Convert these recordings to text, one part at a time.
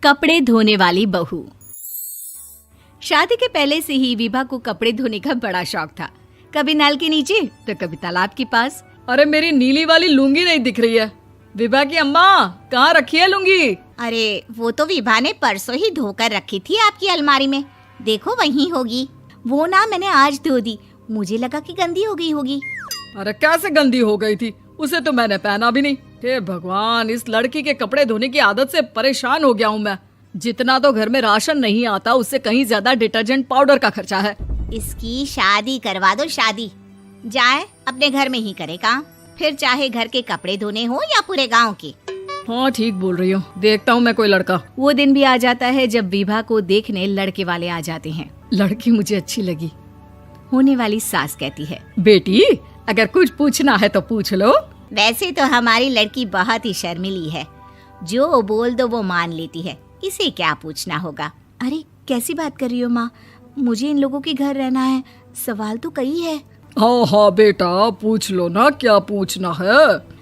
कपड़े धोने वाली बहू। शादी के पहले से ही विभा को कपड़े धोने का बड़ा शौक था। कभी नल के नीचे तो कभी तालाब के पास। अरे मेरी नीली वाली लुंगी नहीं दिख रही है। विभा की अम्मा, कहाँ रखी है लुंगी? अरे वो तो विभा ने परसों ही धोकर रखी थी आपकी अलमारी में, देखो वहीं होगी। वो ना मैंने आज धो दी, मुझे लगा कि गंदी हो गई होगी। अरे कैसे गंदी हो गई थी? उसे तो मैंने पहना भी नहीं। हे भगवान, इस लड़की के कपड़े धोने की आदत से परेशान हो गया हूँ मैं। जितना तो घर में राशन नहीं आता, उससे कहीं ज्यादा डिटर्जेंट पाउडर का खर्चा है। इसकी शादी करवा दो, शादी। जाए अपने घर में ही करे काम, फिर चाहे घर के कपड़े धोने हो या पूरे गांव के। हाँ ठीक बोल रही हूँ, देखता हूँ मैं कोई लड़का। वो दिन भी आ जाता है जब विभा को देखने लड़के वाले आ जाते हैं। लड़की मुझे अच्छी लगी। होने वाली सास कहती है, बेटी अगर कुछ पूछना है तो पूछ लो। वैसे तो हमारी लड़की बहुत ही शर्मीली है, जो बोल दो वो मान लेती है, इसे क्या पूछना होगा। अरे कैसी बात कर रही हो माँ, मुझे इन लोगों के घर रहना है, सवाल तो कई है। हाँ हाँ बेटा, पूछ लो ना, क्या पूछना है।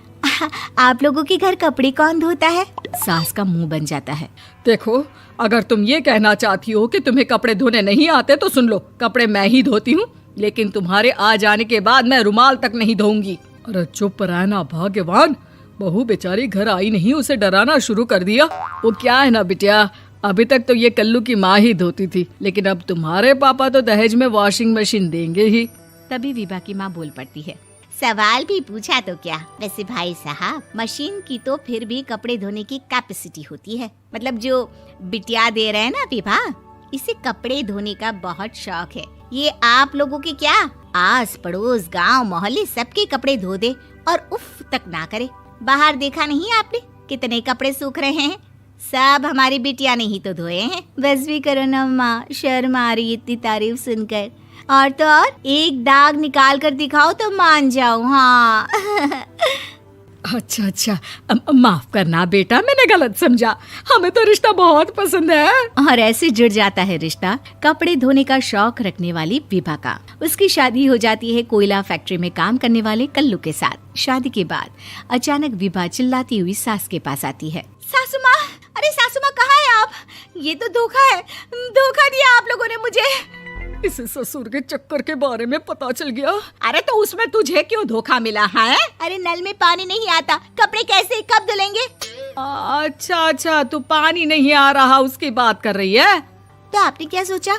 आप लोगों के घर कपड़े कौन धोता है? सास का मुंह बन जाता है। देखो, अगर तुम ये कहना चाहती हो कि तुम्हें कपड़े धोने नहीं आते तो सुन लो, कपड़े मैं ही धोती हूँ, लेकिन तुम्हारे आ जाने के बाद मैं रुमाल तक नहीं धोऊंगी। अरे चुप रहना भाग्यवान, बहू बेचारी घर आई नहीं, उसे डराना शुरू कर दिया। वो क्या है ना बिटिया, अभी तक तो ये कल्लू की माँ ही धोती थी, लेकिन अब तुम्हारे पापा तो दहेज में वॉशिंग मशीन देंगे ही। तभी विभा की माँ बोल पड़ती है, सवाल भी पूछा तो क्या। वैसे भाई साहब, मशीन की तो फिर भी कपड़े धोने की कैपेसिटी होती है। मतलब जो बिटिया दे रहे हैं ना विभा, इसे कपड़े धोने का बहुत शौक है। ये आप लोगों के क्या, आस पड़ोस गांव मोहल्ले सबके कपड़े धो दे और उफ तक ना करे। बाहर देखा नहीं आपने कितने कपड़े सूख रहे हैं? सब हमारी बिटिया ने ही तो धोए हैं। बस भी करो ना माँ, शर्म आ रही इतनी तारीफ सुनकर। और तो और एक दाग निकाल कर दिखाओ तो मान जाओ। हाँ अच्छा, माफ करना बेटा, मैंने गलत समझा। हमें तो रिश्ता बहुत पसंद है। और ऐसे जुड़ जाता है रिश्ता कपड़े धोने का शौक रखने वाली विभा का। उसकी शादी हो जाती है कोयला फैक्ट्री में काम करने वाले कल्लू के साथ। शादी के बाद अचानक विभा चिल्लाती हुई सास के पास आती है। सासू माँ, अरे सासू माँ कहाँ है आप? ये तो धोखा है, धोखा दिया आप लोगों ने मुझे। इसे ससुर के चक्कर के बारे में पता चल गया। अरे तो उसमें तुझे क्यों धोखा मिला है? अरे नल में पानी नहीं आता, कपड़े कैसे कब धुलेंगे? अच्छा, तू पानी नहीं आ रहा उसकी बात कर रही है। तो आपने क्या सोचा?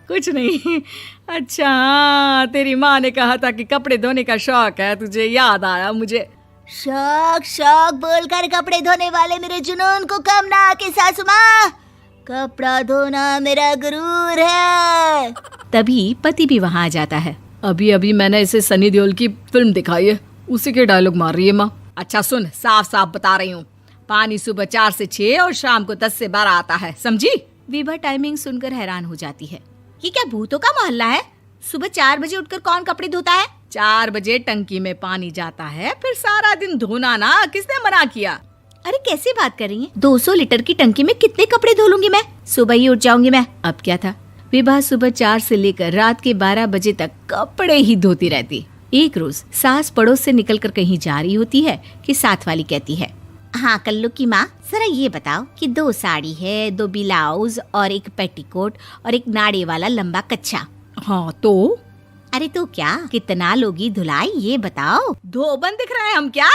कुछ नहीं। अच्छा, तेरी माँ ने कहा था कि कपड़े धोने का शौक है तुझे, याद आया मुझे। शौक बोलकर कपड़े धोने वाले मेरे जुनून को कम ना आके सासू माँ, कपड़ा धोना मेरा गुरूर है। तभी पति भी वहाँ आ जाता है। अभी मैंने इसे सनी देओल की फिल्म दिखाई है, उसी के डायलॉग मार रही है माँ। अच्छा सुन, साफ बता रही हूँ, पानी सुबह 4 से 6 और शाम को 10 से 12 आता है, समझी? विभा टाइमिंग सुनकर हैरान हो जाती है। ये क्या भूतों का मोहल्ला है? सुबह 4 बजे उठकर कौन कपड़े धोता है? 4 बजे टंकी में पानी जाता है, फिर सारा दिन धोना ना, किसने मना किया? अरे कैसी बात कर रही हैं? 200 लीटर की टंकी में कितने कपड़े धो लूंगी मैं? सुबह ही उठ जाऊंगी मैं। अब क्या था, विभा सुबह 4 से लेकर रात के 12 बजे तक कपड़े ही धोती रहती। एक रोज सास पड़ोस से निकलकर कहीं जा रही होती है कि साथ वाली कहती है, हाँ कल्लू की माँ, जरा ये बताओ कि 2 साड़ी है, 2 ब्लाउज और एक पेटीकोट और एक नाड़े वाला लंबा कच्छा। हाँ तो? अरे तो क्या, कितना लोगी धुलाई ये बताओ। धोबन दिख रहे हैं हम क्या?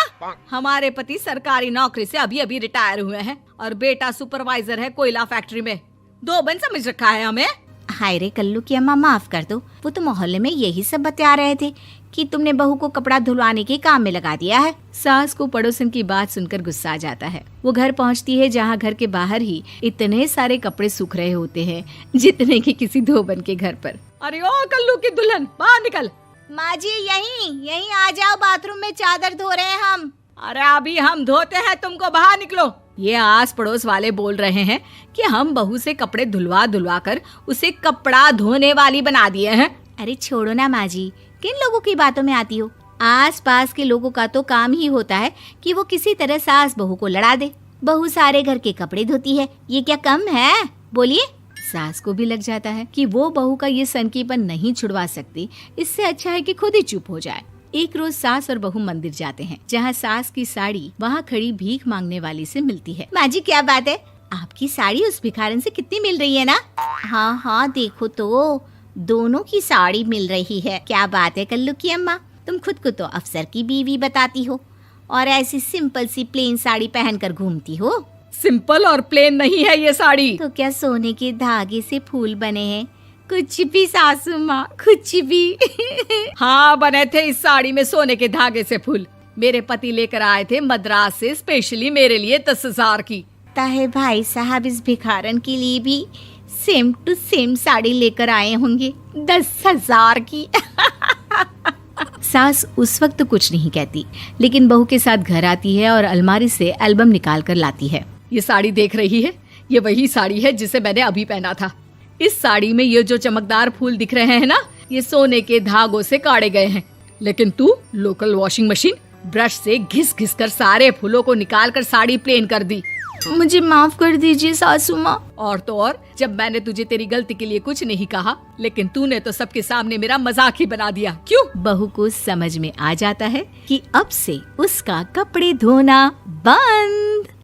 हमारे पति सरकारी नौकरी से अभी रिटायर हुए हैं और बेटा सुपरवाइजर है कोयला फैक्ट्री में। धोबन समझ रखा है हमें? हाय रे कल्लू की अम्मा, माफ कर दो, वो तो मोहल्ले में यही सब बता रहे थे कि तुमने बहू को कपड़ा धुलवाने के काम में लगा दिया है। सास को पड़ोसन की बात सुनकर गुस्सा आ जाता है। वो घर पहुंचती है जहां घर के बाहर ही इतने सारे कपड़े सूख रहे होते हैं जितने कि किसी धोबन के घर पर। अरे ओ कल्लू की दुल्हन, बाहर निकल। माँ जी यहीं आ जाओ, बाथरूम में चादर धो रहे हैं हम। अरे अभी हम धोते हैं, तुमको बाहर निकलो। ये आस पड़ोस वाले बोल रहे हैं कि हम बहू से कपड़े धुलवा कर उसे कपड़ा धोने वाली बना दिए हैं। अरे छोड़ो ना माँ जी, किन लोगों की बातों में आती हो? आस पास के लोगों का तो काम ही होता है कि वो किसी तरह सास बहू को लड़ा दे। बहू सारे घर के कपड़े धोती है, ये क्या कम है? बोलिए। सास को भी लग जाता है कि वो बहू का ये सनकीपन नहीं छुड़वा सकती, इससे अच्छा है कि खुद ही चुप हो जाए। एक रोज सास और बहू मंदिर जाते हैं, जहाँ सास की साड़ी वहाँ खड़ी भीख मांगने वाली से मिलती है। माँ जी क्या बात है, आपकी साड़ी उस भिखारन से कितनी मिल रही है ना? हाँ हाँ देखो तो, दोनों की साड़ी मिल रही है। क्या बात है कल्लू की अम्मा, तुम खुद को तो अफसर की बीवी बताती हो और ऐसी सिंपल सी प्लेन साड़ी पहनकर घूमती हो। सिंपल और प्लेन नहीं है ये साड़ी। तो क्या सोने के धागे से फूल बने हैं? कुछ भी सासू माँ, कुछ भी। हाँ बने थे इस साड़ी में सोने के धागे से फूल। मेरे पति लेकर आए थे मद्रास से स्पेशली मेरे लिए 10,000 की। ताहे भाई साहब इस भिखारन के लिए भी सेम टू सेम साड़ी लेकर आए होंगे 10,000 की। सास उस वक्त तो कुछ नहीं कहती, लेकिन बहू के साथ घर आती है और अलमारी से एल्बम निकाल कर लाती है। ये साड़ी देख रही है, ये वही साड़ी है जिसे मैंने अभी पहना था। इस साड़ी में ये जो चमकदार फूल दिख रहे हैं ना, ये सोने के धागों से काटे गए हैं। लेकिन तू लोकल वॉशिंग मशीन ब्रश से घिस घिस कर सारे फूलों को निकाल कर साड़ी प्लेन कर दी। मुझे माफ कर दीजिए सासू माँ। और तो और, जब मैंने तुझे तेरी गलती के लिए कुछ नहीं कहा, लेकिन तूने तो सबके सामने मेरा मजाक ही बना दिया। क्यों? बहू को समझ में आ जाता है कि अब से उसका कपड़े धोना बंद।